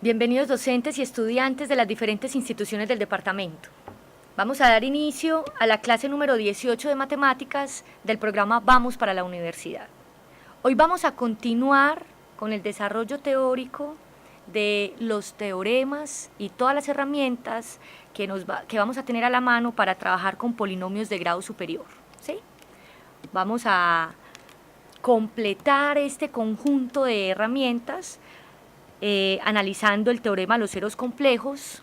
Bienvenidos docentes y estudiantes de las diferentes instituciones del departamento. Vamos a dar inicio a la clase número 18 de matemáticas del programa Vamos para la Universidad. Hoy vamos a continuar con el desarrollo teórico de los teoremas y todas las herramientas que vamos a tener a la mano para trabajar con polinomios de grado superior, ¿sí? Vamos a completar este conjunto de herramientas analizando el teorema de los ceros complejos,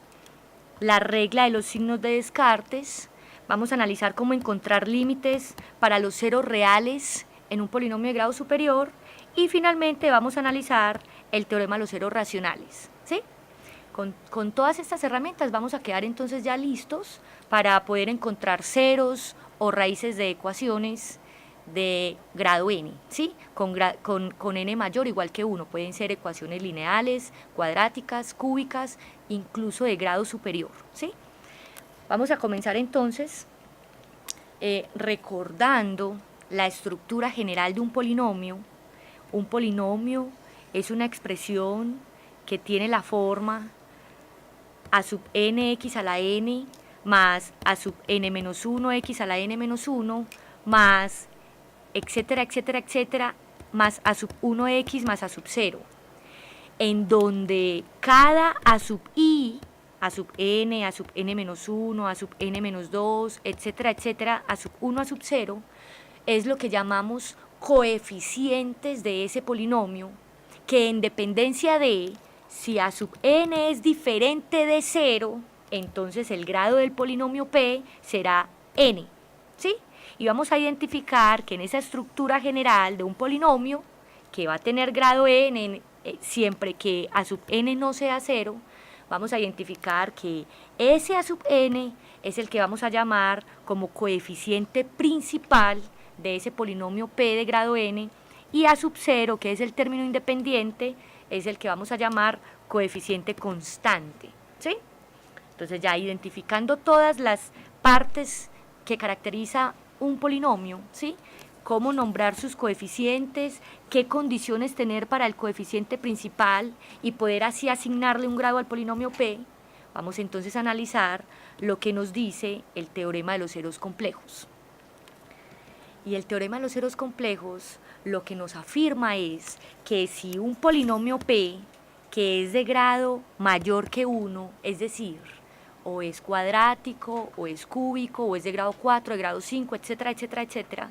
la regla de los signos de Descartes. Vamos a analizar cómo encontrar límites para los ceros reales en un polinomio de grado superior y finalmente vamos a analizar el teorema de los ceros racionales, ¿sí? Con todas estas herramientas vamos a quedar entonces ya listos para poder encontrar ceros o raíces de ecuaciones de grado n, ¿sí? Con n mayor o igual que 1. Pueden ser ecuaciones lineales, cuadráticas, cúbicas, incluso de grado superior, ¿sí? Vamos a comenzar entonces recordando la estructura general de un polinomio. Un polinomio es una expresión que tiene la forma a sub nx a la n más a sub n menos 1x a la n menos 1 más etcétera, etcétera, etcétera, más a sub 1x más a sub 0, en donde cada a sub i, a sub n menos 1, a sub n menos 2, etcétera, etcétera, a sub 1, a sub 0, es lo que llamamos coeficientes de ese polinomio, que en dependencia de si a sub n es diferente de 0, entonces el grado del polinomio p será n, ¿sí? Y vamos a identificar que en esa estructura general de un polinomio, que va a tener grado n siempre que a sub n no sea 0, vamos a identificar que ese a sub n es el que vamos a llamar como coeficiente principal de ese polinomio p de grado n, y a sub 0, que es el término independiente, es el que vamos a llamar coeficiente constante, ¿sí? Entonces ya identificando todas las partes que caracteriza un polinomio, ¿sí? Cómo nombrar sus coeficientes, qué condiciones tener para el coeficiente principal y poder así asignarle un grado al polinomio p. Vamos entonces a analizar lo que nos dice el teorema de los ceros complejos. Y el teorema de los ceros complejos lo que nos afirma es que si un polinomio p, que es de grado mayor que 1, es decir, o es cuadrático, o es cúbico, o es de grado 4, de grado 5, etcétera, etcétera, etcétera,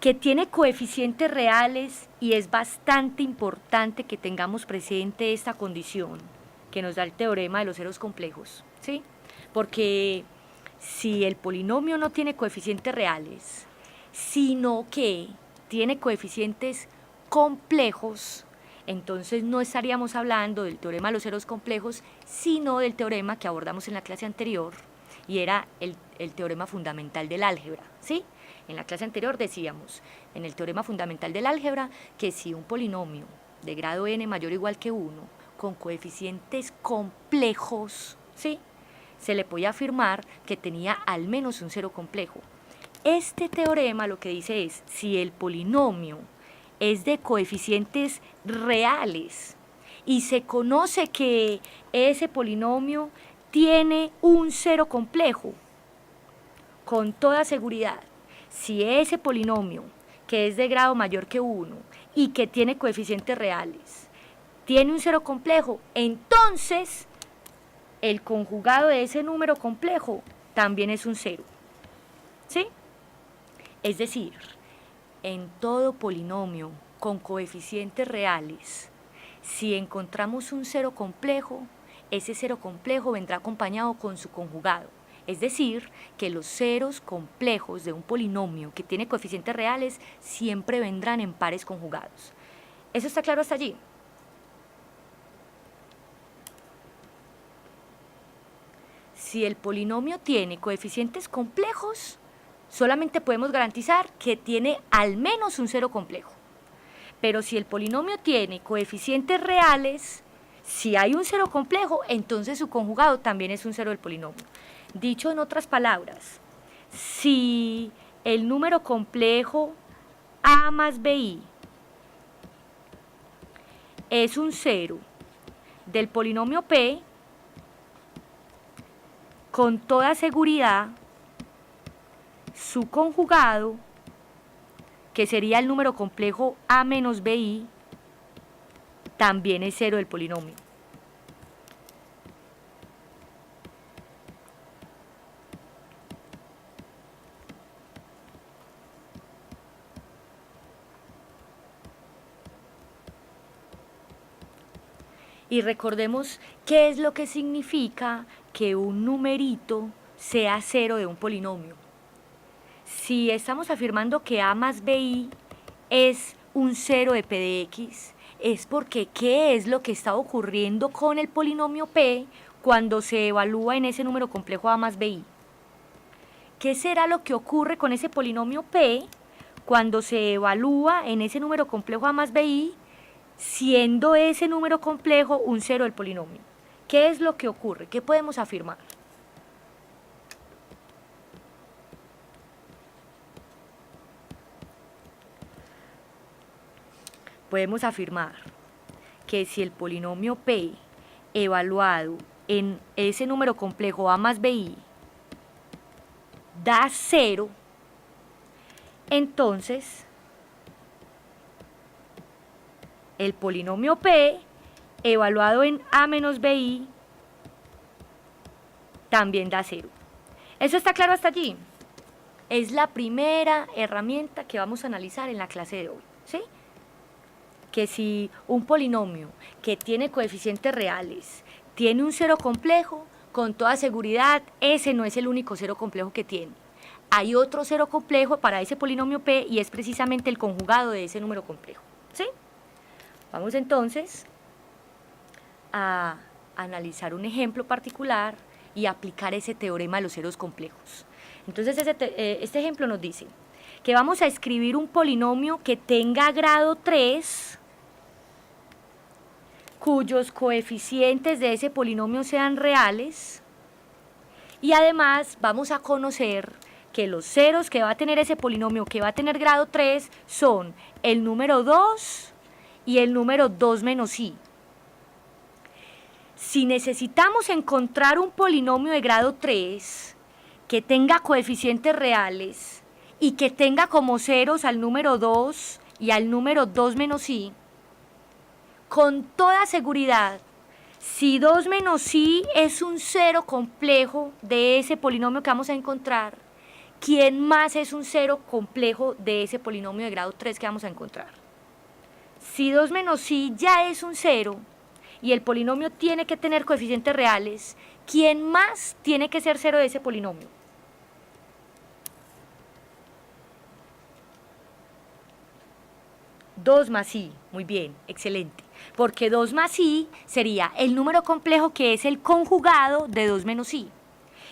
que tiene coeficientes reales, y es bastante importante que tengamos presente esta condición que nos da el teorema de los ceros complejos, ¿sí? Porque si el polinomio no tiene coeficientes reales, sino que tiene coeficientes complejos, entonces no estaríamos hablando del teorema de los ceros complejos, sino del teorema que abordamos en la clase anterior, y era el teorema fundamental del álgebra, ¿sí? En la clase anterior decíamos, en el teorema fundamental del álgebra, que si un polinomio de grado n mayor o igual que 1, con coeficientes complejos, ¿sí?, se le podía afirmar que tenía al menos un cero complejo. Este teorema lo que dice es, si el polinomio es de coeficientes reales y se conoce que ese polinomio tiene un cero complejo, con toda seguridad, si ese polinomio, que es de grado mayor que 1 y que tiene coeficientes reales, tiene un cero complejo, entonces el conjugado de ese número complejo también es un cero, ¿sí? Es decir, en todo polinomio con coeficientes reales, si encontramos un cero complejo, ese cero complejo vendrá acompañado con su conjugado. Es decir, que los ceros complejos de un polinomio que tiene coeficientes reales siempre vendrán en pares conjugados. ¿Eso está claro hasta allí? Si el polinomio tiene coeficientes complejos, solamente podemos garantizar que tiene al menos un cero complejo. Pero si el polinomio tiene coeficientes reales, si hay un cero complejo, entonces su conjugado también es un cero del polinomio. Dicho en otras palabras, si el número complejo a más bi es un cero del polinomio P, con toda seguridad, su conjugado, que sería el número complejo A menos BI, también es cero del polinomio. Y recordemos qué es lo que significa que un numerito sea cero de un polinomio. Si estamos afirmando que A más BI es un cero de P de X, es porque ¿qué es lo que está ocurriendo con el polinomio P cuando se evalúa en ese número complejo A más BI? ¿Qué será lo que ocurre con ese polinomio P cuando se evalúa en ese número complejo A más BI, siendo ese número complejo un cero del polinomio? ¿Qué es lo que ocurre? ¿Qué podemos afirmar? Podemos afirmar que si el polinomio P evaluado en ese número complejo A más BI da 0, entonces el polinomio P evaluado en A menos BI también da 0. ¿Eso está claro hasta allí? Es la primera herramienta que vamos a analizar en la clase de hoy, ¿sí? Que si un polinomio que tiene coeficientes reales tiene un cero complejo, con toda seguridad ese no es el único cero complejo que tiene. Hay otro cero complejo para ese polinomio P y es precisamente el conjugado de ese número complejo, ¿sí? Vamos entonces a analizar un ejemplo particular y aplicar ese teorema de los ceros complejos. Entonces este ejemplo nos dice que vamos a escribir un polinomio que tenga grado 3, cuyos coeficientes de ese polinomio sean reales, y además vamos a conocer que los ceros que va a tener ese polinomio que va a tener grado 3 son el número 2 y el número 2 menos i. Si necesitamos encontrar un polinomio de grado 3 que tenga coeficientes reales y que tenga como ceros al número 2 y al número 2 menos i, con toda seguridad, si 2 menos i es un cero complejo de ese polinomio que vamos a encontrar, ¿quién más es un cero complejo de ese polinomio de grado 3 que vamos a encontrar? Si 2 menos i ya es un cero y el polinomio tiene que tener coeficientes reales, ¿quién más tiene que ser cero de ese polinomio? Dos más i, muy bien, excelente. Porque 2 más i sería el número complejo que es el conjugado de 2 menos i.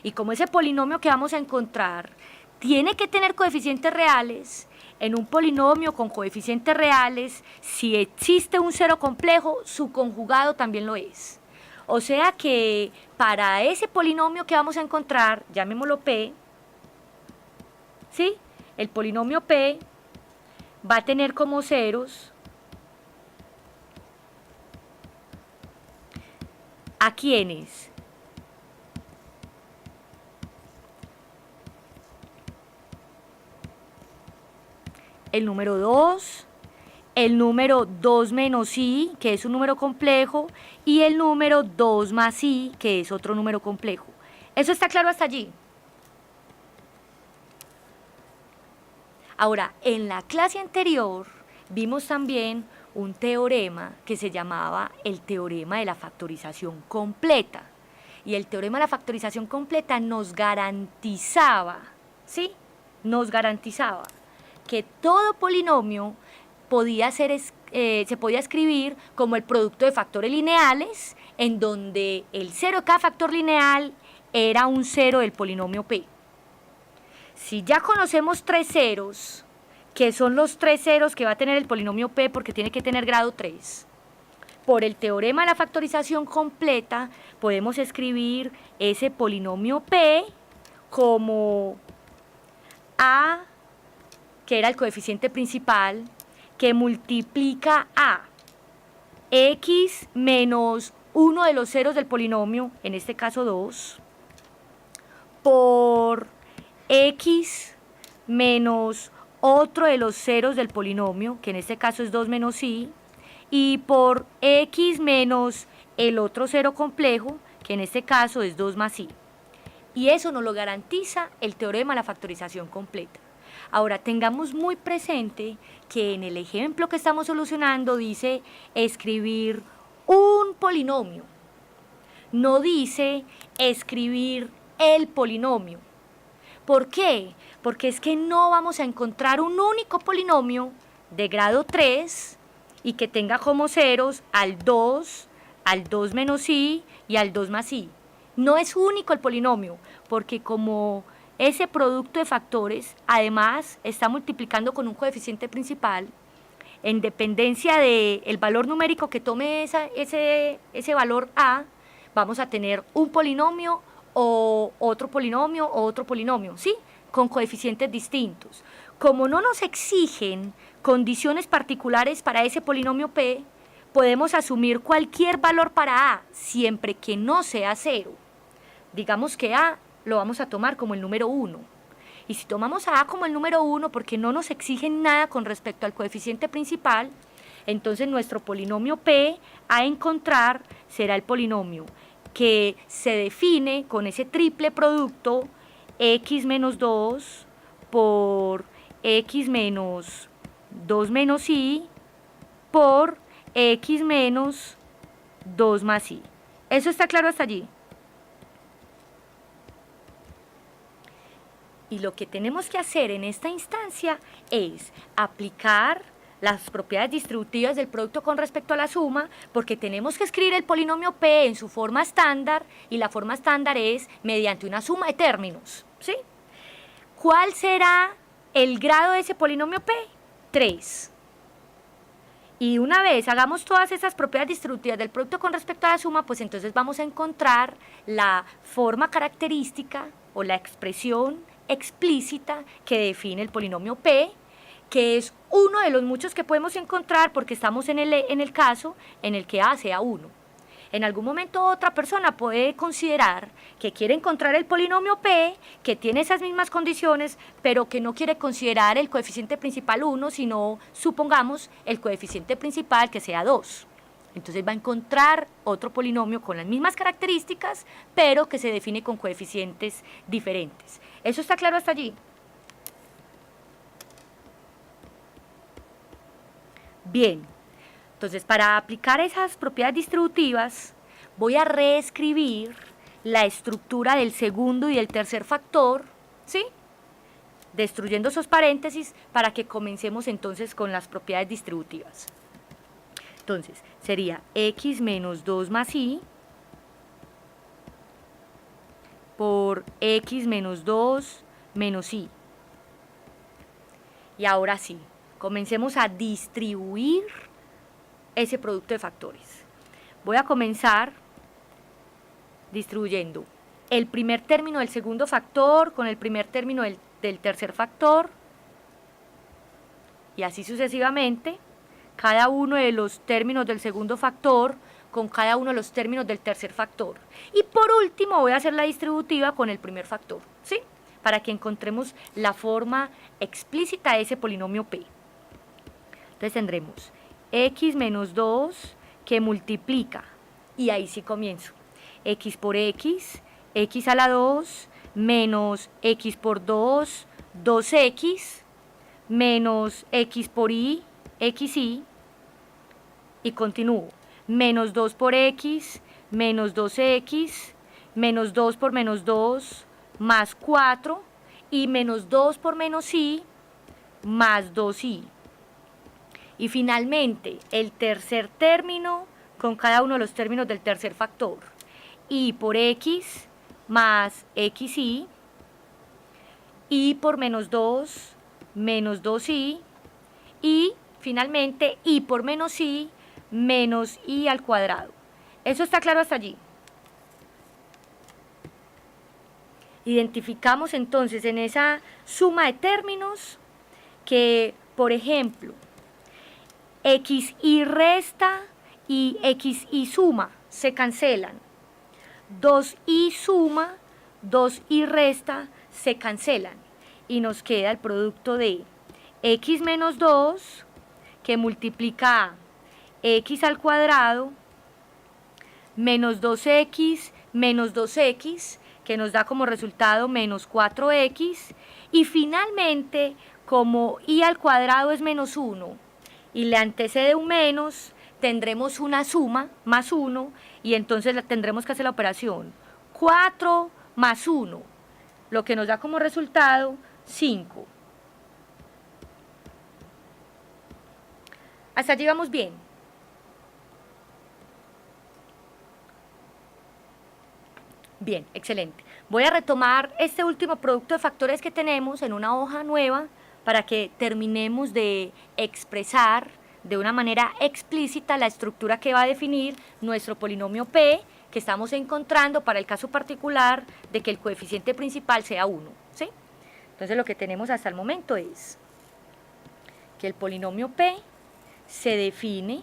Y como ese polinomio que vamos a encontrar tiene que tener coeficientes reales, en un polinomio con coeficientes reales, si existe un cero complejo, su conjugado también lo es. O sea que para ese polinomio que vamos a encontrar, llamémoslo P, ¿sí? El polinomio P va a tener como ceros ¿a quiénes? El número 2, el número 2 menos i, que es un número complejo, y el número 2 más i, que es otro número complejo. ¿Eso está claro hasta allí? Ahora, en la clase anterior vimos también un teorema que se llamaba el teorema de la factorización completa. Y el teorema de la factorización completa nos garantizaba, ¿sí? Nos garantizaba que todo polinomio se podía escribir como el producto de factores lineales, en donde el cero de cada factor lineal era un cero del polinomio P. Si ya conocemos 3 ceros, que son los 3 ceros que va a tener el polinomio P porque tiene que tener grado 3, por el teorema de la factorización completa podemos escribir ese polinomio P como A, que era el coeficiente principal, que multiplica a x menos uno de los ceros del polinomio, en este caso 2, por x menos otro de los ceros del polinomio, que en este caso es 2 menos i, y por x menos el otro cero complejo, que en este caso es 2 más i. Y eso nos lo garantiza el teorema de la factorización completa. Ahora, tengamos muy presente que en el ejemplo que estamos solucionando dice escribir un polinomio. No dice escribir el polinomio. ¿Por qué? Porque es que no vamos a encontrar un único polinomio de grado 3 y que tenga como ceros al 2 menos i y al 2 más i. No es único el polinomio, porque como ese producto de factores, además, está multiplicando con un coeficiente principal, en dependencia del valor numérico que tome ese valor a, vamos a tener un polinomio o otro polinomio, ¿sí? Con coeficientes distintos. Como no nos exigen condiciones particulares para ese polinomio p, podemos asumir cualquier valor para a, siempre que no sea 0. Digamos que a lo vamos a tomar como el número 1. Y si tomamos a como el número 1 porque no nos exigen nada con respecto al coeficiente principal, entonces nuestro polinomio p a encontrar será el polinomio que se define con ese triple producto x menos 2 por x menos 2 menos i por x menos 2 más i. ¿Eso está claro hasta allí? Y lo que tenemos que hacer en esta instancia es aplicar las propiedades distributivas del producto con respecto a la suma, porque tenemos que escribir el polinomio p en su forma estándar, y la forma estándar es mediante una suma de términos, ¿sí? ¿Cuál será el grado de ese polinomio p? 3. Y una vez hagamos todas esas propiedades distributivas del producto con respecto a la suma, pues entonces vamos a encontrar la forma característica o la expresión explícita que define el polinomio p, que es uno de los muchos que podemos encontrar porque estamos en el caso en el que a sea 1. En algún momento otra persona puede considerar que quiere encontrar el polinomio p, que tiene esas mismas condiciones, pero que no quiere considerar el coeficiente principal 1, sino, supongamos, el coeficiente principal que sea 2. Entonces va a encontrar otro polinomio con las mismas características, pero que se define con coeficientes diferentes. ¿Eso está claro hasta allí? Bien, entonces para aplicar esas propiedades distributivas voy a reescribir la estructura del segundo y del tercer factor, ¿sí? Destruyendo esos paréntesis para que comencemos entonces con las propiedades distributivas. Entonces, sería x menos 2 más i por x menos 2 menos i. Y ahora sí, comencemos a distribuir ese producto de factores. Voy a comenzar distribuyendo el primer término del segundo factor con el primer término del tercer factor, y así sucesivamente, cada uno de los términos del segundo factor con cada uno de los términos del tercer factor. Y por último voy a hacer la distributiva con el primer factor, ¿sí? Para que encontremos la forma explícita de ese polinomio p. Entonces tendremos x menos 2 que multiplica, y ahí sí comienzo, x por x, x a la 2, menos x por 2, 2x, menos x por y, xy, y continúo, menos 2 por x, menos 2x, menos 2 por menos 2, más 4, y menos 2 por menos y, más 2y. Y finalmente, el tercer término con cada uno de los términos del tercer factor, y por x más xy, y por menos 2, menos 2y, y finalmente y por menos y, menos y al cuadrado. ¿Eso está claro hasta allí? Identificamos entonces en esa suma de términos que, por ejemplo, xy resta y xy suma, se cancelan. 2i suma, 2i resta, se cancelan. Y nos queda el producto de x menos 2, que multiplica a x al cuadrado, menos 2x menos 2x, que nos da como resultado menos 4x. Y finalmente, como y al cuadrado es menos 1 y le antecede un menos, tendremos una suma, más 1, y entonces tendremos que hacer la operación 4 más 1, lo que nos da como resultado 5. Hasta allí vamos bien. Bien, excelente. Voy a retomar este último producto de factores que tenemos en una hoja nueva para que terminemos de expresar de una manera explícita la estructura que va a definir nuestro polinomio P, que estamos encontrando para el caso particular de que el coeficiente principal sea 1, ¿sí? Entonces lo que tenemos hasta el momento es que el polinomio P se define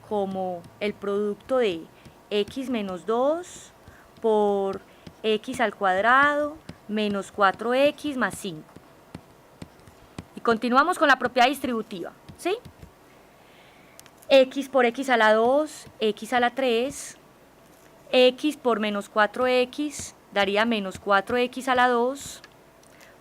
como el producto de x menos 2 por x al cuadrado menos 4x más 5. Y continuamos con la propiedad distributiva, ¿sí? X por x a la 2, x a la 3, x por menos 4x daría menos 4x a la 2,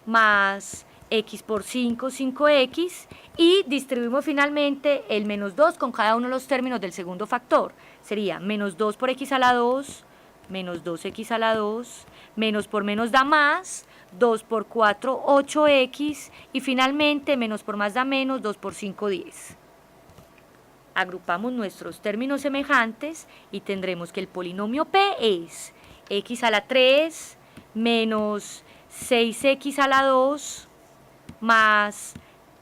más x por 5, 5x, y distribuimos finalmente el menos 2 con cada uno de los términos del segundo factor. Sería menos 2 por x a la 2, menos 2x a la 2, menos por menos da más, 2 por 4, 8x, y finalmente menos por más da menos, 2 por 5, 10. Agrupamos nuestros términos semejantes y tendremos que el polinomio P es x a la 3 menos 6x a la 2 más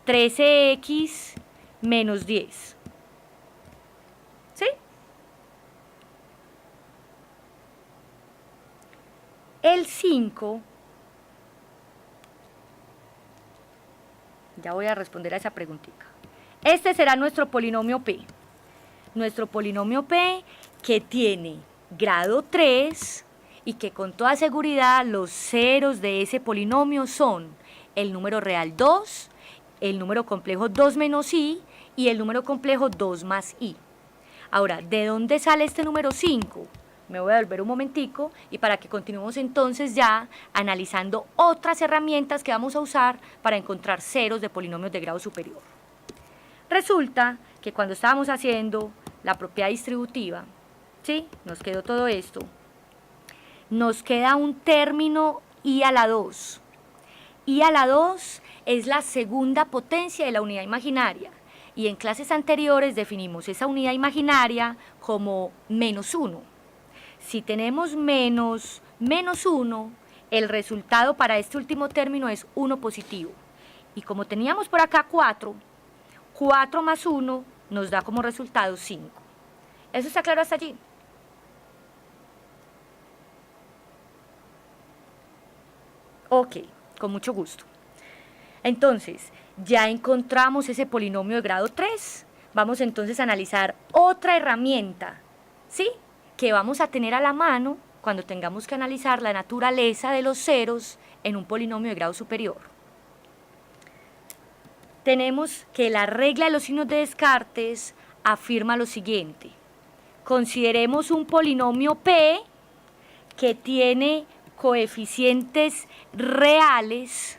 13x menos 10. ¿Sí? El 5, ya voy a responder a esa preguntita. Este será nuestro polinomio P. Nuestro polinomio P que tiene grado 3 y que con toda seguridad los ceros de ese polinomio son el número real 2, el número complejo 2 menos i y el número complejo 2 más i. Ahora, ¿de dónde sale este número 5? Me voy a volver un momentico y para que continuemos entonces ya analizando otras herramientas que vamos a usar para encontrar ceros de polinomios de grado superior. Resulta que cuando estábamos haciendo la propiedad distributiva, ¿sí? Nos quedó todo esto. Nos queda un término i a la 2. I a la 2 es la segunda potencia de la unidad imaginaria. Y en clases anteriores definimos esa unidad imaginaria como menos 1. Si tenemos menos 1, el resultado para este último término es 1 positivo. Y como teníamos por acá 4 más 1 nos da como resultado 5. ¿Eso está claro hasta allí? Ok, con mucho gusto. Entonces, ya encontramos ese polinomio de grado 3. Vamos entonces a analizar otra herramienta, ¿sí? Que vamos a tener a la mano cuando tengamos que analizar la naturaleza de los ceros en un polinomio de grado superior. Tenemos que la regla de los signos de Descartes afirma lo siguiente. Consideremos un polinomio P que tiene coeficientes reales.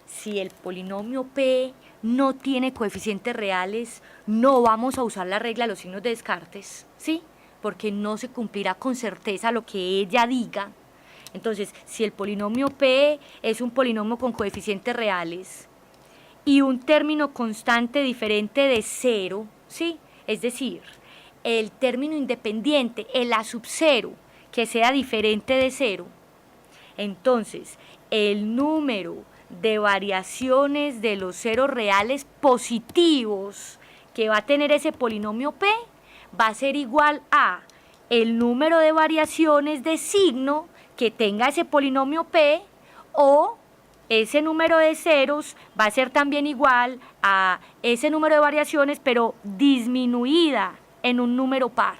Si el polinomio P no tiene coeficientes reales, no vamos a usar la regla de los signos de Descartes, ¿sí? Porque no se cumplirá con certeza lo que ella diga. Entonces, si el polinomio P es un polinomio con coeficientes reales y un término constante diferente de 0, ¿sí? Es decir, el término independiente, el a sub 0, que sea diferente de 0, entonces el número de variaciones de los ceros reales positivos que va a tener ese polinomio P va a ser igual a el número de variaciones de signo que tenga ese polinomio P, o ese número de ceros va a ser también igual a ese número de variaciones pero disminuida en un número par.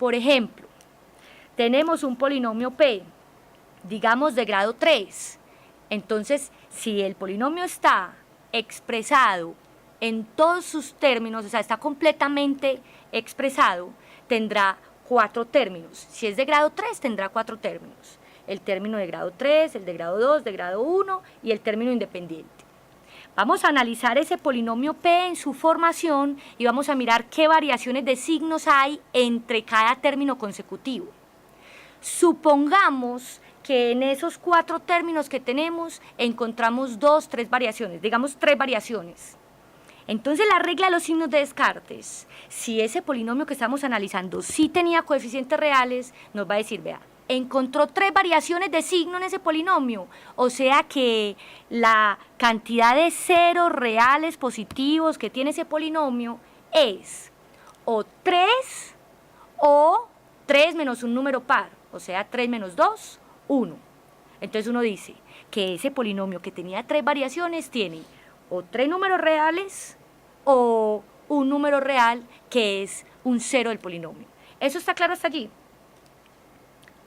Por ejemplo, tenemos un polinomio P, digamos de grado 3. Entonces, si el polinomio está expresado en todos sus términos, o sea, está completamente expresado, tendrá 4 términos. Si es de grado 3, tendrá 4 términos. El término de grado 3, el de grado 2, de grado 1 y el término independiente. Vamos a analizar ese polinomio P en su formación y vamos a mirar qué variaciones de signos hay entre cada término consecutivo. Supongamos que en esos 4 términos que tenemos encontramos 2, 3 variaciones, digamos 3 variaciones. Entonces la regla de los signos de Descartes, si ese polinomio que estamos analizando sí tenía coeficientes reales, nos va a decir, vea, encontró 3 variaciones de signo en ese polinomio, o sea que la cantidad de ceros reales positivos que tiene ese polinomio es o 3 o 3 menos un número par, o sea 3 menos 2, 1. Entonces uno dice que ese polinomio que tenía 3 variaciones tiene o 3 números reales o un número real que es un cero del polinomio. ¿Eso está claro hasta allí?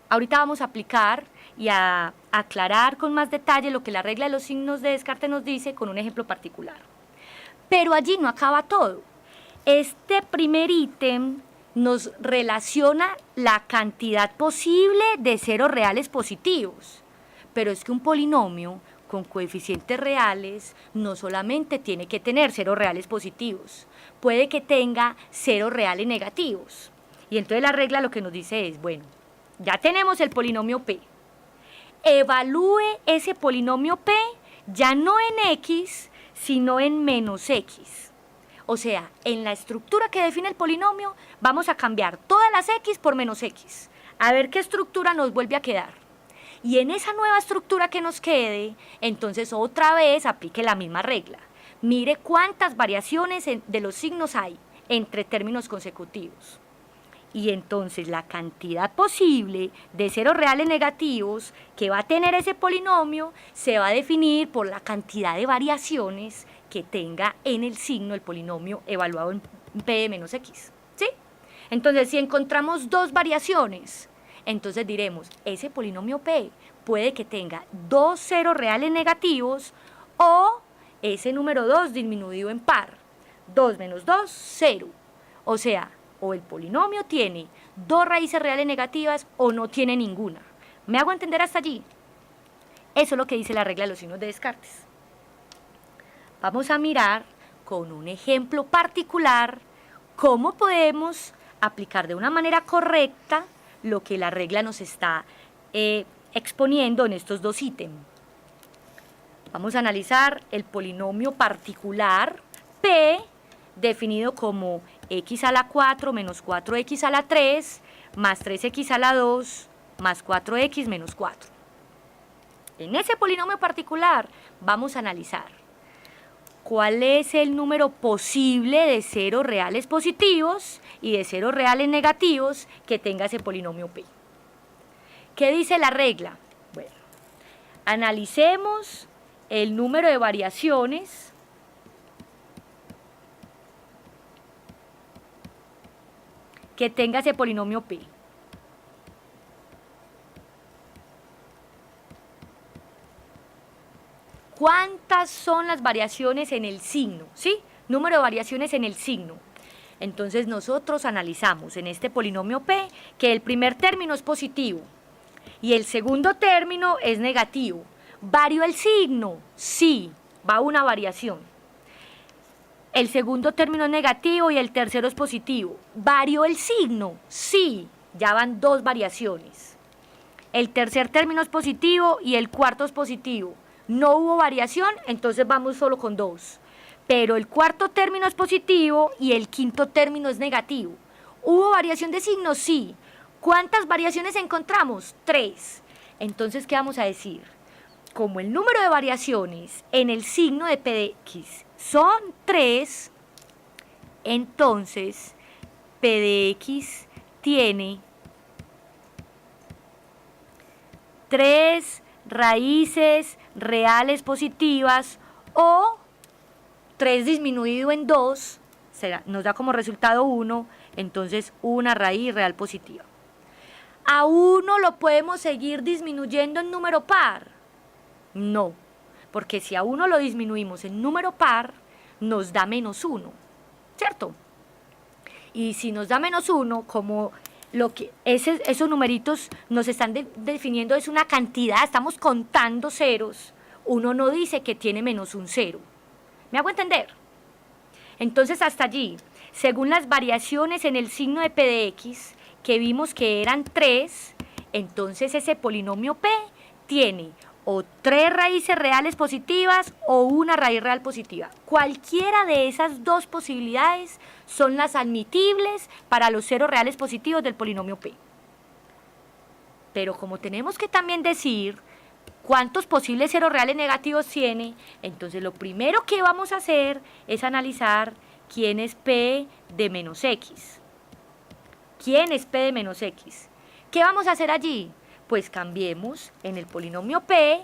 Ahorita vamos a aplicar y a aclarar con más detalle lo que la regla de los signos de Descartes nos dice con un ejemplo particular. Pero allí no acaba todo. Este primer ítem nos relaciona la cantidad posible de ceros reales positivos. Pero es que un polinomio con coeficientes reales no solamente tiene que tener ceros reales positivos, puede que tenga ceros reales negativos. Y entonces la regla lo que nos dice es, bueno, ya tenemos el polinomio P. Evalúe ese polinomio P ya no en X, sino en menos X. O sea, en la estructura que define el polinomio vamos a cambiar todas las X por menos X. A ver qué estructura nos vuelve a quedar. Y en esa nueva estructura que nos quede, entonces otra vez aplique la misma regla. Mire cuántas variaciones de los signos hay entre términos consecutivos. Y entonces la cantidad posible de ceros reales negativos que va a tener ese polinomio se va a definir por la cantidad de variaciones que tenga en el signo el polinomio evaluado en P de menos X. ¿Sí? Entonces, si encontramos 2 variaciones, entonces diremos, ese polinomio P puede que tenga 2 ceros reales negativos o ese número 2 disminuido en par. 2 menos 2, 0. O sea, o el polinomio tiene 2 raíces reales negativas o no tiene ninguna. ¿Me hago entender hasta allí? Eso es lo que dice la regla de los signos de Descartes. Vamos a mirar con un ejemplo particular cómo podemos aplicar de una manera correcta lo que la regla nos está exponiendo en estos 2 ítems. Vamos a analizar el polinomio particular P, definido como x a la 4 menos 4x a la 3 más 3x a la 2 más 4x menos 4. En ese polinomio particular vamos a analizar cuál es el número posible de ceros reales positivos y de ceros reales negativos que tenga ese polinomio P. ¿Qué dice la regla? Bueno, analicemos el número de variaciones que tenga ese polinomio P. ¿Cuántas son las variaciones en el signo? ¿Sí? Número de variaciones en el signo. Entonces nosotros analizamos en este polinomio P que el primer término es positivo y el segundo término es negativo. ¿Varió el signo? Sí, va una variación. El segundo término es negativo y el tercero es positivo. ¿Varió el signo? Sí, ya van 2 variaciones. El tercer término es positivo y el cuarto es positivo. No hubo variación, entonces vamos solo con 2. Pero el cuarto término es positivo y el quinto término es negativo. ¿Hubo variación de signo? Sí. ¿Cuántas variaciones encontramos? 3. Entonces, ¿qué vamos a decir? Como el número de variaciones en el signo de P de X son 3, entonces P de X tiene 3 raíces reales positivas o 3 disminuido en 2, nos da como resultado 1, entonces una raíz real positiva. ¿A 1 lo podemos seguir disminuyendo en número par? No, porque si a 1 lo disminuimos en número par, nos da -1, ¿cierto? Y si nos da -1, como esos numeritos nos están definiendo es una cantidad, estamos contando ceros, uno no dice que tiene -1 cero. ¿Me hago entender? Entonces hasta allí, según las variaciones en el signo de p de x, que vimos que eran 3, entonces ese polinomio p tiene o 3 raíces reales positivas o una raíz real positiva. Cualquiera de esas dos posibilidades son las admitibles para los ceros reales positivos del polinomio p. Pero como tenemos que también decir cuántos posibles ceros reales negativos tiene, entonces lo primero que vamos a hacer es analizar quién es p de menos x. ¿Quién es p de menos x? ¿Qué vamos a hacer allí? Pues cambiemos en el polinomio p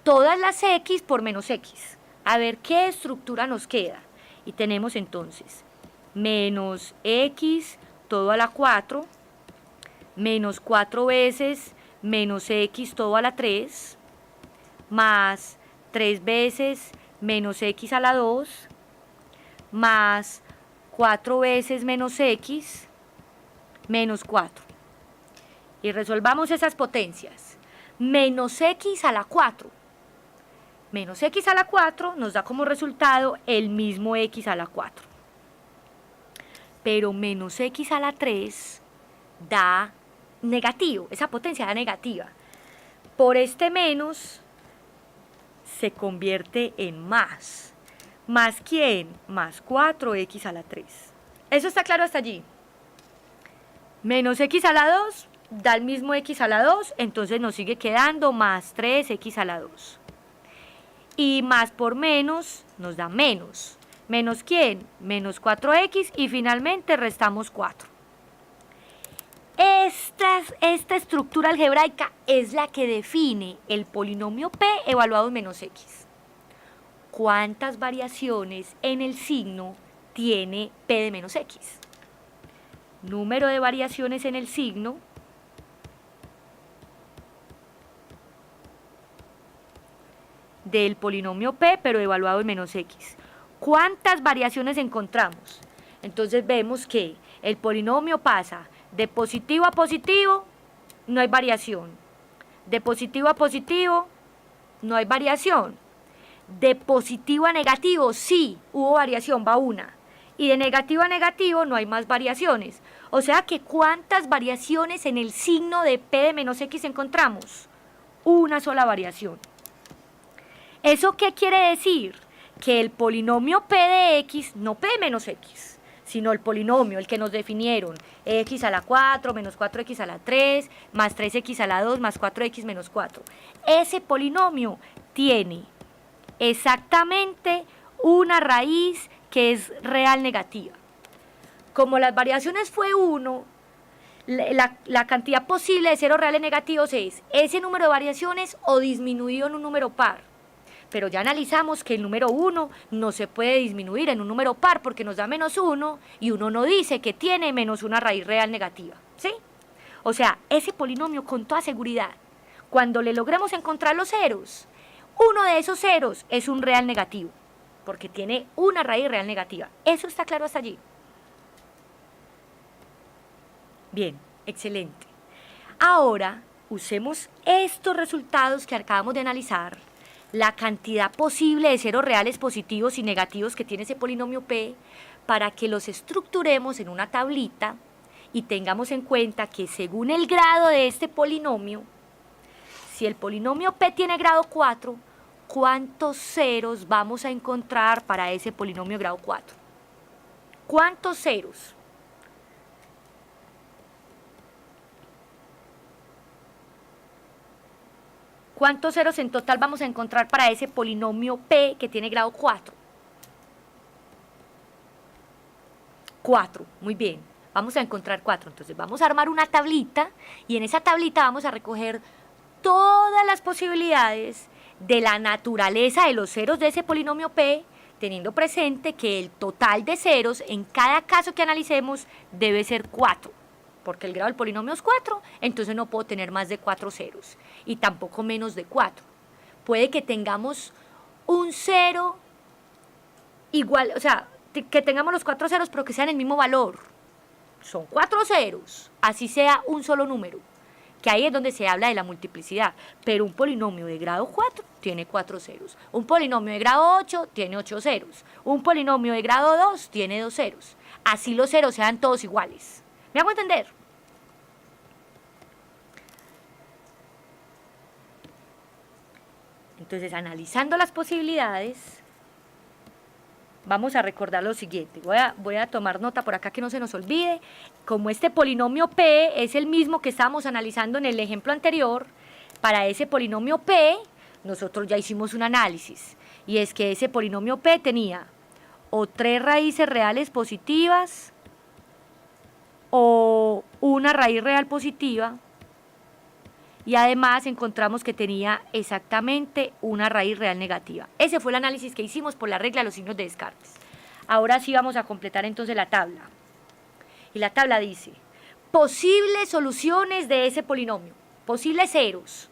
todas las x por menos x. A ver qué estructura nos queda. Y tenemos entonces menos x todo a la 4, menos 4 veces menos x todo a la 3, más 3 veces menos x a la 2, más 4 veces menos x, menos 4. Y resolvamos esas potencias. Menos x a la 4. Menos x a la 4 nos da como resultado el mismo x a la 4. Pero menos x a la 3 da negativo, esa potencia da negativa. Por este menos se convierte en más. ¿Más quién? Más 4x a la 3. ¿Eso está claro hasta allí? Menos x a la 2 da el mismo x a la 2, entonces nos sigue quedando más 3x a la 2. Y más por menos nos da menos. ¿Menos quién? Menos 4x y finalmente restamos 4. Esta estructura algebraica es la que define el polinomio p evaluado en menos x. ¿Cuántas variaciones en el signo tiene p de menos x? Número de variaciones en el signo del polinomio p, pero evaluado en menos x. ¿Cuántas variaciones encontramos? Entonces vemos que el polinomio pasa de positivo a positivo, no hay variación. De positivo a positivo, no hay variación. De positivo a negativo, sí, hubo variación, va una. Y de negativo a negativo no hay más variaciones. O sea que ¿cuántas variaciones en el signo de p de menos x encontramos? Una sola variación. ¿Eso qué quiere decir? Que el polinomio p de x, no p de menos x, sino el polinomio, el que nos definieron, x a la 4 menos 4x a la 3, más 3x a la 2, más 4x menos 4. Ese polinomio tiene exactamente una raíz que es real negativa. Como las variaciones fue 1, la cantidad posible de ceros reales negativos es ese número de variaciones o disminuido en un número par. Pero ya analizamos que el número 1 no se puede disminuir en un número par porque nos da -1 y uno no dice que tiene menos una raíz real negativa, ¿sí? O sea, ese polinomio con toda seguridad, cuando le logremos encontrar los ceros, uno de esos ceros es un real negativo, porque tiene una raíz real negativa. ¿Eso está claro hasta allí? Bien, excelente. Ahora, usemos estos resultados que acabamos de analizar, la cantidad posible de ceros reales positivos y negativos que tiene ese polinomio p, para que los estructuremos en una tablita y tengamos en cuenta que según el grado de este polinomio, si el polinomio p tiene grado 4, ¿cuántos ceros vamos a encontrar para ese polinomio grado 4? ¿Cuántos ceros? ¿Cuántos ceros en total vamos a encontrar para ese polinomio p que tiene grado 4? 4, muy bien. Vamos a encontrar 4. Entonces vamos a armar una tablita y en esa tablita vamos a recoger todas las posibilidades de la naturaleza de los ceros de ese polinomio p, teniendo presente que el total de ceros en cada caso que analicemos debe ser 4, porque el grado del polinomio es 4, entonces no puedo tener más de 4 ceros, y tampoco menos de 4. Puede que tengamos un cero igual, o sea, que tengamos los 4 ceros, pero que sean el mismo valor. Son 4 ceros, así sea un solo número, que ahí es donde se habla de la multiplicidad. Pero un polinomio de grado 4 tiene 4 ceros. Un polinomio de grado 8 tiene 8 ceros. Un polinomio de grado 2 tiene 2 ceros. Así los ceros sean todos iguales. ¿Me hago entender? Entonces, analizando las posibilidades, vamos a recordar lo siguiente. Voy a tomar nota por acá que no se nos olvide. Como este polinomio P es el mismo que estábamos analizando en el ejemplo anterior, para ese polinomio P nosotros ya hicimos un análisis. Y es que ese polinomio P tenía o 3 raíces reales positivas o una raíz real positiva. Y además encontramos que tenía exactamente una raíz real negativa. Ese fue el análisis que hicimos por la regla de los signos de Descartes. Ahora sí vamos a completar entonces la tabla. Y la tabla dice, posibles soluciones de ese polinomio, posibles ceros.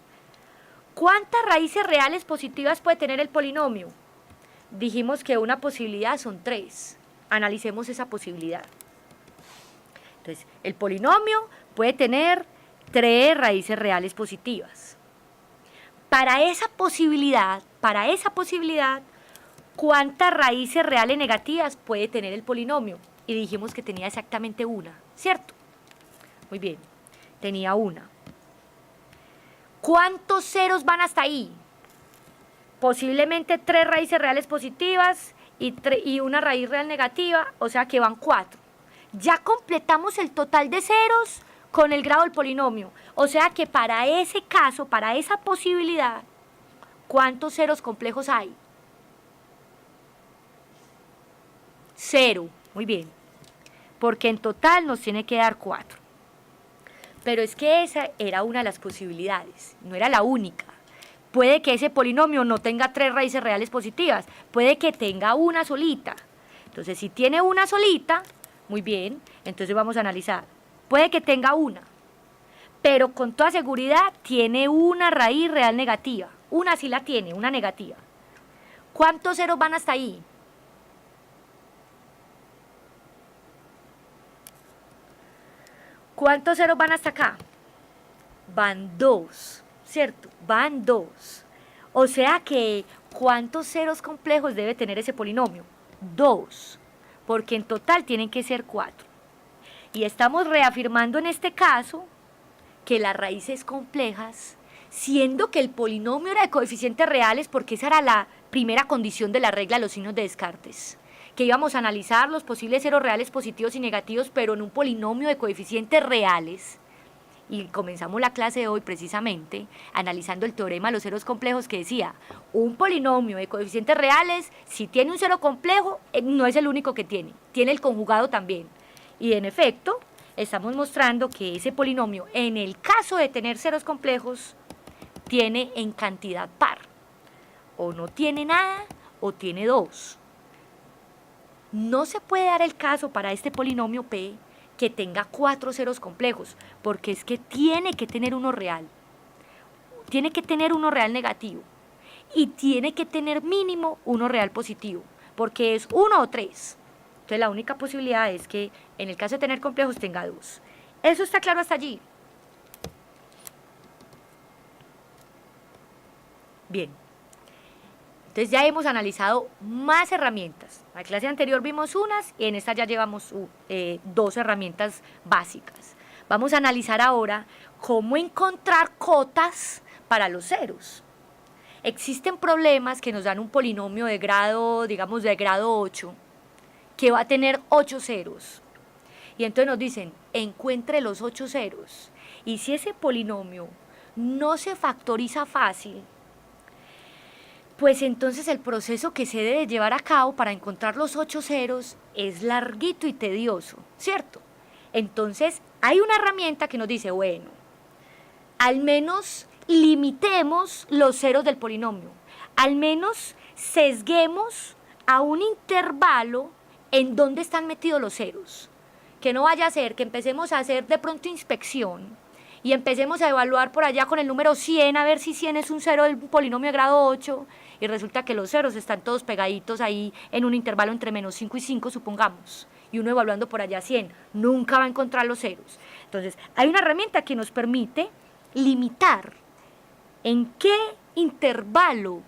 ¿Cuántas raíces reales positivas puede tener el polinomio? Dijimos que una posibilidad son 3. Analicemos esa posibilidad. Entonces, el polinomio puede tener 3 raíces reales positivas. Para esa posibilidad, ¿cuántas raíces reales negativas puede tener el polinomio? Y dijimos que tenía exactamente una, ¿cierto? Muy bien, tenía una. ¿Cuántos ceros van hasta ahí? Posiblemente 3 raíces reales positivas y una raíz real negativa, o sea que van 4. Ya completamos el total de ceros con el grado del polinomio. O sea que para ese caso, para esa posibilidad, ¿cuántos ceros complejos hay? 0. Muy bien. Porque en total nos tiene que dar 4. Pero es que esa era una de las posibilidades, no era la única. Puede que ese polinomio no tenga 3 raíces reales positivas, puede que tenga una solita. Entonces, si tiene una solita, muy bien, entonces vamos a analizar. Puede que tenga una, pero con toda seguridad tiene una raíz real negativa. Una sí la tiene, una negativa. ¿Cuántos ceros van hasta ahí? ¿Cuántos ceros van hasta acá? Van 2, ¿cierto? Van 2. O sea que, ¿cuántos ceros complejos debe tener ese polinomio? 2, porque en total tienen que ser 4. Y estamos reafirmando en este caso que las raíces complejas, siendo que el polinomio era de coeficientes reales, porque esa era la primera condición de la regla de los signos de Descartes, que íbamos a analizar los posibles ceros reales positivos y negativos, pero en un polinomio de coeficientes reales. Y comenzamos la clase de hoy precisamente analizando el teorema de los ceros complejos, que decía, un polinomio de coeficientes reales, si tiene un cero complejo, no es el único que tiene el conjugado también. Y en efecto, estamos mostrando que ese polinomio, en el caso de tener ceros complejos, tiene en cantidad par. O no tiene nada, o tiene 2. No se puede dar el caso para este polinomio P que tenga 4 ceros complejos, porque es que tiene que tener uno real. Tiene que tener uno real negativo. Y tiene que tener mínimo uno real positivo, porque es 1 o 3. Entonces la única posibilidad es que en el caso de tener complejos tenga 2. ¿Eso está claro hasta allí? Bien. Entonces ya hemos analizado más herramientas. En la clase anterior vimos unas y en esta ya llevamos 2 herramientas básicas. Vamos a analizar ahora cómo encontrar cotas para los ceros. Existen problemas que nos dan un polinomio de grado, digamos de grado 8, que va a tener 8 ceros. Y entonces nos dicen, encuentre los 8 ceros. Y si ese polinomio no se factoriza fácil, pues entonces el proceso que se debe llevar a cabo para encontrar los 8 ceros es larguito y tedioso, ¿cierto? Entonces hay una herramienta que nos dice, bueno, al menos limitemos los ceros del polinomio, al menos sesguemos a un intervalo en donde están metidos los ceros. Que no vaya a ser que empecemos a hacer de pronto inspección y empecemos a evaluar por allá con el número 100 a ver si 100 es un cero del polinomio de grado 8 y resulta que los ceros están todos pegaditos ahí en un intervalo entre menos 5 y 5, supongamos, y uno evaluando por allá 100, nunca va a encontrar los ceros. Entonces, hay una herramienta que nos permite limitar en qué intervalo